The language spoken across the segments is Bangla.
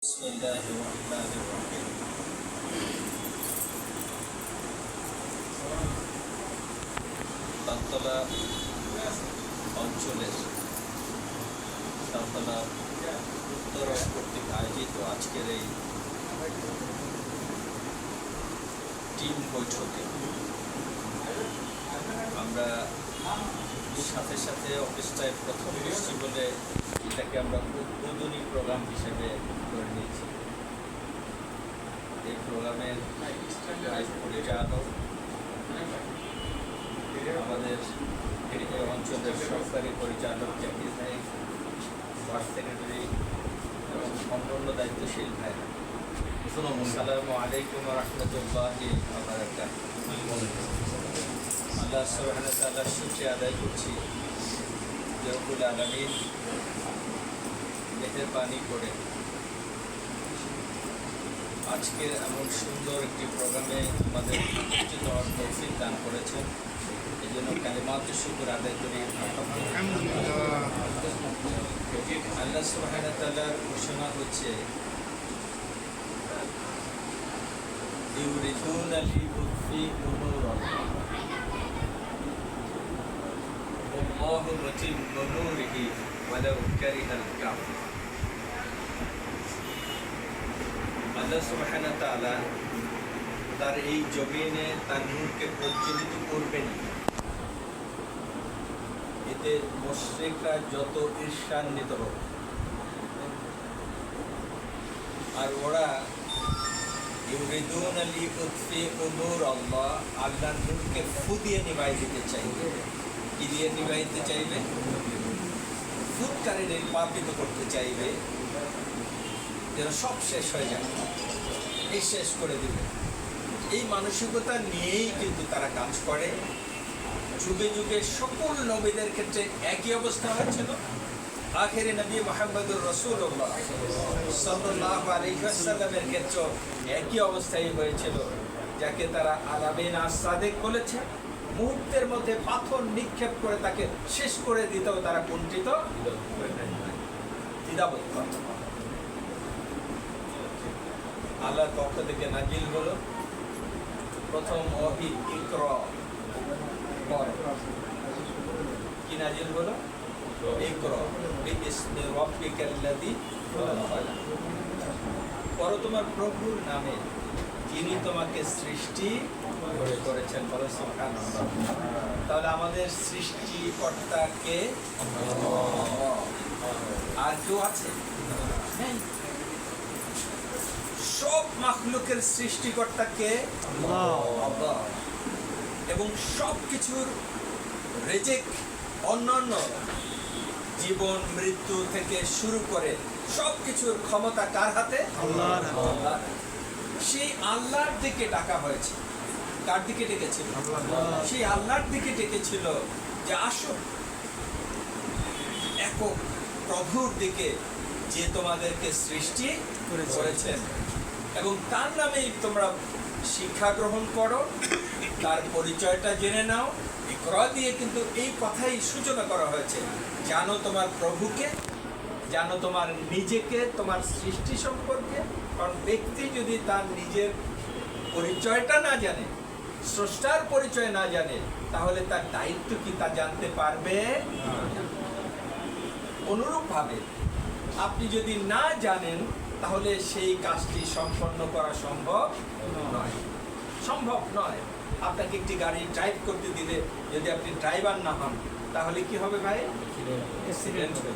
বিসমিল্লাহির রহমানির রহিম। তালতলা অঞ্চলের তালতলা উত্তর কর্তৃক আয়োজিত আজকের এই টিম বৈঠকে আমরা সাথে সাথে অফিসটায় প্রথম বৃষ্টি বলে এটাকে আমরা উদ্বোধনী প্রোগ্রাম হিসেবে করে নিয়েছি। এই প্রোগ্রামের পরিচালক আমাদের এই অঞ্চলের সরকারি পরিচালক জাকির ভাই, ওয়ার্ড সেক্রেটারি এবং অন্যান্য দায়িত্বশীল ভাইরা, আসসালামু আলাইকুম ওয়া রাহমাতুল্লাহি ওয়া বারাকাতুহু। আল্লাহ সুবহানাহু ওয়া তাআলার শুকরিয়া আদায় করছি যে রব্বুল আলামিন মেহেরবানি করে আজকের এমন সুন্দর একটি প্রোগ্রামে আমাদের উপস্থিত হওয়ার তৌফিক দান করেছেন। এই জন্য কালিমাত শুকর আদায় করি। আল্লাহ সুবহানাহু ওয়া তাআলার ঘোষণা হচ্ছে ইউরিদুনা লিইউতফিউ নূরাল্লাহ ওয়াল্লাহু মুতিম্মু নূরিহি ওয়ালাউ কারিহাল কাফিরুন। আল্লাহ সুবহানাহু ওয়া তাআলা তার এই জমিনে তার নূরকে প্রজ্বলিত করবেন। এতে মুশরিকরা যত ঈর্ষান্বিত হবে আর ওরা ইউরিদুনা লিইউতফিউ নূরাল্লাহ, আল্লাহর নূরকে ফু দিয়ে নিভাই দিতে চাইবে। কি দিয়ে নিভাই দিতে চাইবে? ফুৎকারে নির্বাপিত করতে চাইবে, যেন সব শেষ হয়ে যায়, এই শেষ করে দিবে। এই মানসিকতা নিয়েই কিন্তু তারা কাজ করে। যুগে যুগে সকল নবীদের ক্ষেত্রে একই অবস্থা হয়েছিল। আখেরি নবী মুহাম্মদুর রাসূলুল্লাহ সাল্লাল্লাহু আলাইহি ওয়াসাল্লামের ক্ষেত্রে একই অবস্থাই হয়েছিল, যাকে তারা আলামিন আস-সাদিক বলেছে। মুহূর্তের মধ্যে পাথর নিক্ষেপ করে তাকে শেষ করে দিতেও তারা কুণ্ঠিত দ্বিধাবোধ করত। আল্লাহর পক্ষ থেকে নাজিল হলো প্রথম ওহী, ইকরা পড়ো। কি নাজিল হলো? ইকরা বিইসমি রাব্বিকাল্লাযী খালাক। পড়ো তোমার প্রভুর নামে, যিনি তোমাকে সৃষ্টি করেছেন। বলো সুবহানাল্লাহ। তাহলে আমাদের সৃষ্টিকর্তা কে? আর কেউ আছে? নেই। সব মাখলুকের সৃষ্টিকর্তা কে? আল্লাহ। এবং সব কিছুর রিজিক, অন্যান্য জীবন মৃত্যু থেকে শুরু করে সব কিছুর ক্ষমতা কার হাতে? আল্লাহর। সেই আল্লাহর দিকে ডাকা হয়েছে। কার দিকে ডেকেছিল? সেই আল্লাহর দিকে ডেকেছিল যে আসো একক প্রভুর দিকে, যে তোমাদেরকে সৃষ্টি করেছেন, এবং তার নামেই তোমরা শিক্ষা গ্রহণ করো, তার পরিচয়টা জেনে নাও। ইকরা দিয়ে কিন্তু এই কথাই সূচনা করা হয়েছে, জানো তোমার প্রভুকে, জানো তোমার নিজেকে, তোমার সৃষ্টি সম্পর্কে। কারণ ব্যক্তি যদি তার নিজের পরিচয়টা না জানে, স্রষ্টার পরিচয় না জানে, তাহলে তার দায়িত্ব কি তা জানতে পারবে? অনুরূপভাবে আপনি যদি না জানেন, তাহলে সেই কাজটি সম্পন্ন করা সম্ভব নয়। আপনাকে একটি গাড়ি ড্রাইভ করতে দিলে যদি আপনি ড্রাইভার না হন, তাহলে কি হবে ভাই? অ্যাক্সিডেন্ট হবে।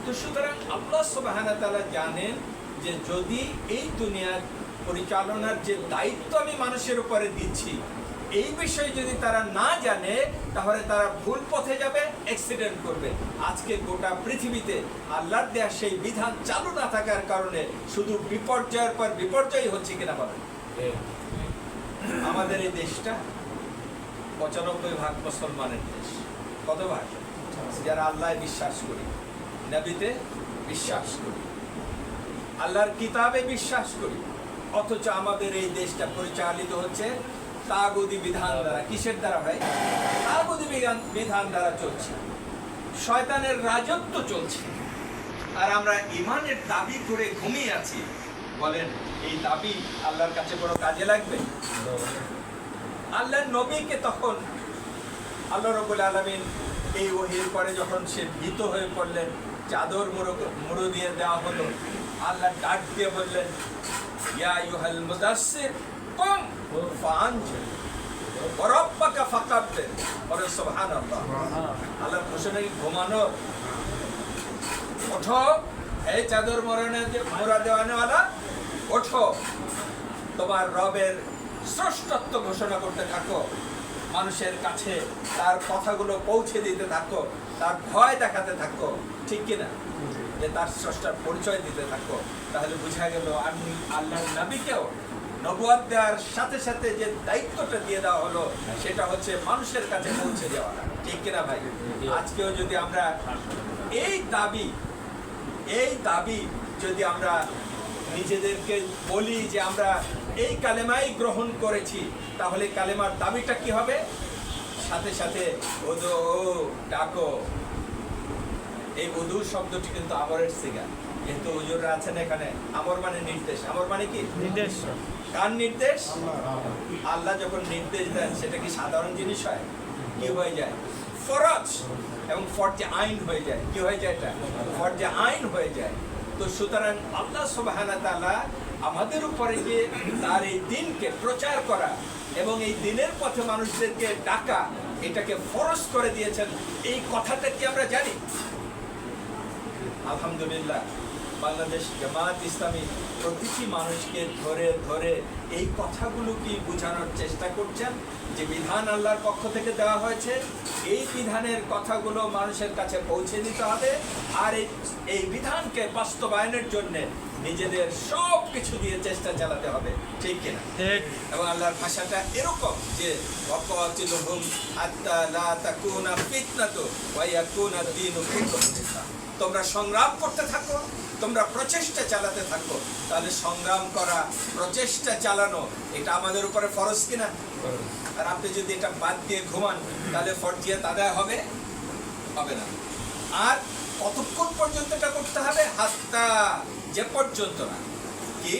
তো সুতরাং আল্লাহ সুবহানাহু ওয়া তাআলা জানেন যে যদি এই দুনিয়ার পরিচালনার যে দায়িত্ব আমি মানুষের উপরে দিচ্ছি, এই বিষয়ে যদি তারা না জানে, তাহলে তারা ভুল পথে যাবে, অ্যাক্সিডেন্ট করবে। আজকে গোটা পৃথিবীতে আল্লাহর দেয়া সেই বিধান চালু না থাকার কারণে শুধু বিপর্যয়ের পর বিপর্যয় হচ্ছে কিনা বলেন? আমাদের এই দেশটা 95% মুসলমানের দেশ। কত ভাগ? যারা আল্লাহ বিশ্বাস করি, নবীতে বিশ্বাস করি, আল্লাহর কিতাবে বিশ্বাস করি, অথচ আমাদের এই দেশটা পরিচালিত হচ্ছে তাগুতি বিধান দ্বারা। কিসের দ্বারা ভাই? তাগুতি বিধান দ্বারা চলছে। শয়তানের রাজত্ব চলছে। আর আমরা ইমানের দাবি করে ঘুমিয়ে আছি, বলেন এই দাবি আল্লাহর কাছে কোনো কাজে লাগবে? আল্লাহর নবীকে তখন আল্লাহ রাব্বুল আলামিন এই ওহীর পরে যখন সে ভীত হয়ে পড়লেন, চাদর মুড়ো দিয়ে দেওয়া হলো, আল্লাহ ডাক দিয়ে বললেন, ইয়া আইয়ুহাল মুদাসসির কুম ফাআনজির ওয়া রাব্বাকা ফাকাব্বির। বলে সুবহানাল্লাহ। আল্লাহর ঘোষণা কি ঘুমানো? ওঠো, এই চাদর মোড়া দেওয়ানেওয়ালা, ওঠো, তোমার রবের শ্রেষ্ঠত্ব ঘোষণা করতে থাকো, মানুষের কাছে তার কথাগুলো পৌঁছে দিতে থাকো, তার ভয় দেখাতে থাকো, ঠিক কিনা? যে তার স্রষ্টার পরিচয় দিতে থাকো। তাহলে বোঝা গেল আমি আল্লাহর নবীকেও নবুয়ত দেওয়ার সাথে সাথে যে দায়িত্বটা দিয়ে দেওয়া হলো সেটা হচ্ছে মানুষের কাছে পৌঁছে দেওয়া, ঠিক কিনা ভাই? আজকেও যদি আমরা এই দাবি যদি আমরা নিজেদেরকে বলি যে আমরা এই কালেমাই গ্রহণ করেছি, তাহলে কালেমার দাবিটা কি হবে? সাথে সাথে ওদো ডাকো। এই ওদু শব্দটি কিন্তু আমরের সিগা, যেহেতু হুজুররা আছেন এখানে। আমর মানে নির্দেশ। আমর মানে কি? নির্দেশ। কার নির্দেশ? আল্লাহ যখন নির্দেশ দেন সেটা কি সাধারণ জিনিস হয়? কি হয়ে যায়? ফরজ এবং ফরজে আইন হয়ে যায়। কি হয়ে যায়? এটা ফরজে আইন হয়ে যায়। তো সুতরাং আল্লাহ সুবহানাহু ওয়া তাআলা আমাদের উপরে যে তার এই দিনকে প্রচার করা এবং এই দিনের পথে মানুষদেরকে ডাকা, এটাকে ফরজ করে দিয়েছেন। এই কথাটা কি আমরা জানি? আলহামদুলিল্লাহ, বাংলাদেশ জামাত ইসলামী প্রতিটি মানুষকে ধরে ধরে এই কথাগুলো কি বোঝানোর চেষ্টা করছেন যে বিধান আল্লাহর পক্ষ থেকে দেওয়া হয়েছে, এই বিধানের কথাগুলো মানুষের কাছে পৌঁছে দিতে হবে, আর এই বিধানকে বাস্তবায়নের জন্য নিজেদের সব কিছু দিয়ে চেষ্টা চালাতে হবে, ঠিক কিনা? এবং আল্লাহর ভাষাটা এরকম যে ওয়াকাতিলুহুম হাত্তা লা তাকুনা ফিতনাতু ওয়া ইয়াকুনা দ্বীনু কুল্লুহু লিল্লাহ। তোমরা সংগ্রাম করতে থাকো, তোমরা প্রচেষ্টা চালাতে থাকো। তাহলে সংগ্রাম করা, প্রচেষ্টা চালানো, এটা আমাদের উপরে ফরজ কিনা? আর আপনি যদি এটা বাদ দিয়ে ঘুমান তাহলে ফরজিয়াত আদায় হবে না। আর কতক্ষণ পর্যন্ত এটা করতে হবে? হাত্তা, যে পর্যন্ত না কি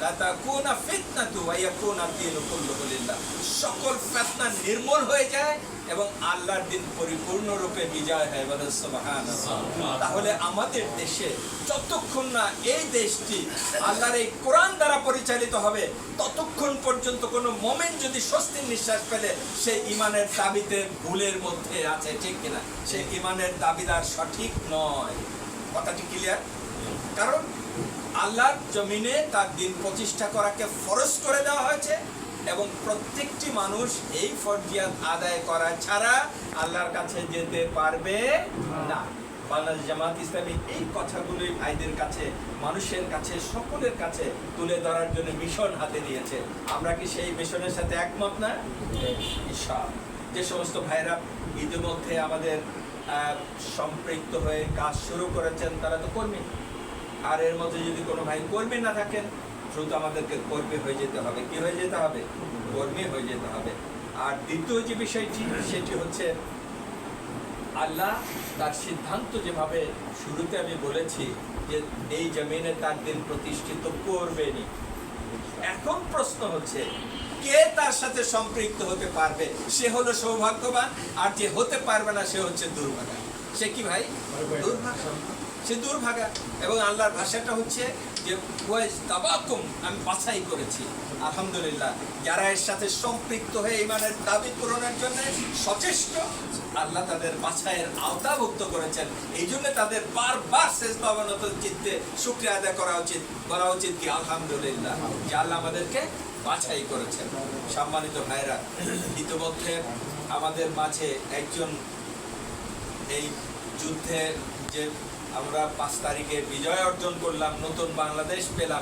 লাতাকুনা ফিতনাতু ওয়া ইয়াকুনা দ্বীনু কুল্লুহু লিল্লাহ, সকল ফিতনা নির্মূল হয়ে যায় এবং আল্লাহর দিন পরিপূর্ণরূপে বিজয় হয়। বলে সুবহানাল্লাহ। তাহলে আমাদের দেশে যতক্ষণ না এই দেশটি আল্লাহর এই কোরআন দ্বারা পরিচালিত হবে, ততক্ষণ পর্যন্ত কোনো মোমেন যদি স্বস্তির নিঃশ্বাস ফেলে, সেই ইমানের দাবিতে ভুলের মধ্যে আছে, ঠিক কিনা? সেই ইমানের দাবিদার সঠিক নয়। কথাটি ক্লিয়ার? কারণ আল্লাহর জমিনে তার দিন প্রতিষ্ঠা করাকে ফরজ করে দেওয়া হয়েছে এবং প্রত্যেকটি মানুষ এই ফরজিয়াত আদায় করা ছাড়া আল্লাহর কাছে যেতে পারবে না। বাংলাদেশ জামাত ইসলামী এই কথাগুলোই ভাইদের কাছে, মানুষের কাছে, সকলের কাছে তুলে ধরার জন্য মিশন হাতে নিয়েছে। আমরা কি সেই মিশনের সাথে একমত না? ইনশাআল্লাহ। যে সমস্ত ভাইরা ইতিমধ্যে আমাদের সম্পৃক্ত হয়ে কাজ শুরু করেছেন তারা তো কর্মী, আর এর মধ্যে যদি কোনো ভাই কর্মী না থাকেন, শুধু আমাদেরকে কর্মী হয়ে যেতে হবে। কি হয়ে যেতে হবে? কর্মী হয়ে যেতে হবে। আর দ্বিতীয় যে বিষয়টি, সেটি হচ্ছে আল্লাহ তার সিদ্ধান্ত যেভাবে শুরুতে আমি বলেছি যে এই জমিনে তার দিন প্রতিষ্ঠিত করবেনি। এখন প্রশ্ন হচ্ছে কে তার সাথে সম্পৃক্ত হতে পারবে? সে হলো সৌভাগ্যবান, আর যে হতে পারবে না সে হচ্ছে দুর্ভাগা। সে কি ভাই? দুর্ভাগা। সে দুর্ভাগা। এবং আল্লাহর ভাষাটা হচ্ছে যে আমি বাছাই করেছি। আলহামদুলিল্লাহ, যারা এর সাথে সম্পৃক্ত হয়ে ইমানের দাবি পূরণের জন্য সচেষ্ট, আল্লাহ তাদের বাছাইয়ের আওতাভুক্ত করেছেন। এই জন্য তাদের বারবার সেজদা অবনত চিত্তে শুকরিয়া আদায় করা উচিত, বলা উচিত কি আলহামদুলিল্লাহ যে আল্লাহ আমাদেরকে বাছাই করেছেন। সম্মানিত ভাইরা, ইতিমধ্যে আমাদের মাঝে একজন এই যুদ্ধে যে আমরা 5 তারিখে বিজয় অর্জন করলাম, নতুন বাংলাদেশ পেলাম,